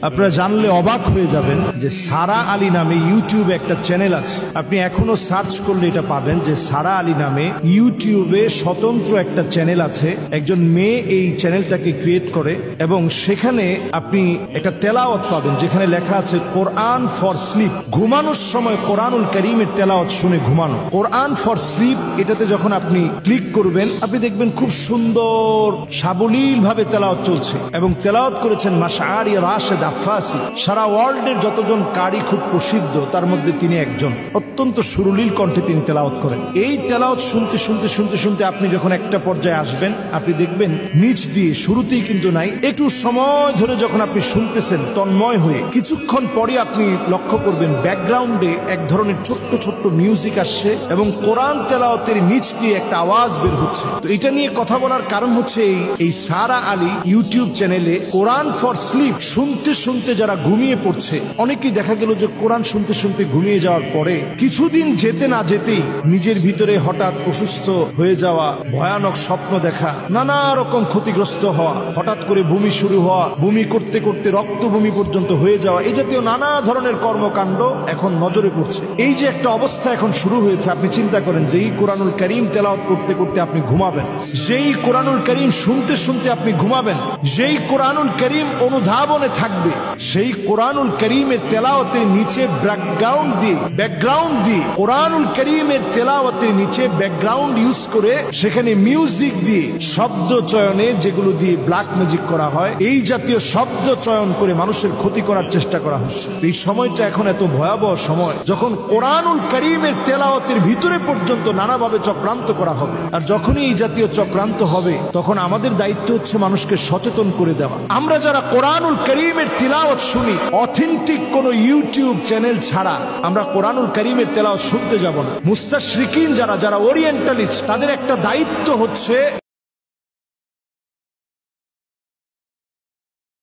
আপনারা জানলে অবাক হয়ে যাবেন যে সারা আলী নামে ইউটিউবে একটা চ্যানেল আছে। আপনি এখনো সার্চ করলে এটা পাবেন যে সারা আলী নামে ইউটিউবে স্বতন্ত্র একটা চ্যানেল আছে। একজন মেয়ে এই চ্যানেলটাকে ক্রিয়েট করে এবং সেখানে আপনি একটা তেলাওয়াত পাবেন যেখানে লেখা আছে কোরআন ফর স্লিপ। ঘুমানোর সময় কোরআনুল কারীমের তেলাওয়াত শুনে ঘুমানো। কোরআন ফর স্লিপ এটাতে যখন আপনি ক্লিক করবেন আপনি দেখবেন খুব সুন্দর সাবলীল ভাবে তেলাওয়াত চলছে এবং তেলাওয়াত করেছেন মাশআরি রাশেদ আফাসি। সারা ওয়ার্ল্ডের যতজন কারি খুব প্রসিদ্ধ তার মধ্যে তিনি একজন। অত্যন্ত সুরলীল কণ্ঠে তিনি তেলাওয়াত করেন। এই তেলাওয়াত শুনতে শুনতে শুনতে শুনতে আপনি যখন একটা পর্যায়ে আসবেন আপনি দেখবেন নিচ দিয়ে শুরুতেই কিন্তু নাই, একটু সময় ধরে যখন আপনি শুনতেছেন তন্ময় হয়ে কিছুক্ষণ পরে আপনি লক্ষ্য করবেন ব্যাকগ্রাউন্ডে এক ধরনের ছোট্ট ছোট্ট মিউজিক আসছে এবং কোরআন তেলাওয়াতের নিচ দিয়ে একটা আওয়াজ বের হচ্ছে। তো এটা নিয়ে কথা বলার কারণ হচ্ছে এই সারা আলী ইউটিউব চ্যানেলে কোরআন ফর স্লিপ শুনতে শুনতে যারা ঘুমিয়ে পড়ছে, অনেকেই দেখা গেল যে কোরআন শুনতে শুনতে ঘুমিয়ে যাওয়ার পরে কিছুদিন যেতে না যেতেই নিজের ভিতরে হঠাৎ অসুস্থ হয়ে যাওয়া, ভয়ানক স্বপ্ন দেখা, নানা রকম ক্ষতিগ্রস্ত হওয়া, হঠাৎ করে বমি শুরু হওয়া, বমি করতে করতে রক্ত বমি পর্যন্ত হয়ে যাওয়া, এই জাতীয় নানা ধরনের কর্মকাণ্ড এখন নজরে পড়ছে। এই যে একটা অবস্থা এখন শুরু হয়েছে, আপনি চিন্তা করেন যে এই কোরআনুল কারীম তেলাওয়াত করতে করতে আপনি ঘুমাবেন, যেই কোরআনুল কারীম শুনতে শুনতে আপনি ঘুমাবেন, যেই কোরআনুল কারীম অনুধাবনে থাকবে, সেই কোরআনুল কারীমের তেলাওয়াতের নিচে ব্যাকগ্রাউন্ড দিয়ে কোরআনুল কারীমের তেলাওয়াতের নিচে ব্যাকগ্রাউন্ড ইউজ করে সেখানে মিউজিক দিয়ে শব্দ চয়নে, যেগুলো দিয়ে ব্ল্যাক ম্যাজিক করা হয়, এই জাতীয় শব্দ চয়ন করে মানুষের ক্ষতি করার চেষ্টা করা হচ্ছে। এই সময়টা এখন এত ভয়াবহ সময় যখন কোরআনুল কারীমের তেলাওয়াতের ভিতরে পর্যন্ত নানাভাবে চক্রান্ত করা হবে। আর যখনই এই জাতীয় চক্রান্ত হবে তখন আমাদের দায়িত্ব হচ্ছে মানুষকে সচেতন করে দেওয়া। আমরা যারা কোরআনুল কারীমের তিলাওয়াত শুনি, অথেন্টিক কোন ইউটিউব চ্যানেল ছাড়া আমরা কোরআনুল কারীমের তেলাওয়াত শুনতে যাব না। মুস্তাশরিকিন যারা ওরিয়েন্টালিস্ট, তাদের একটা দায়িত্ব হচ্ছে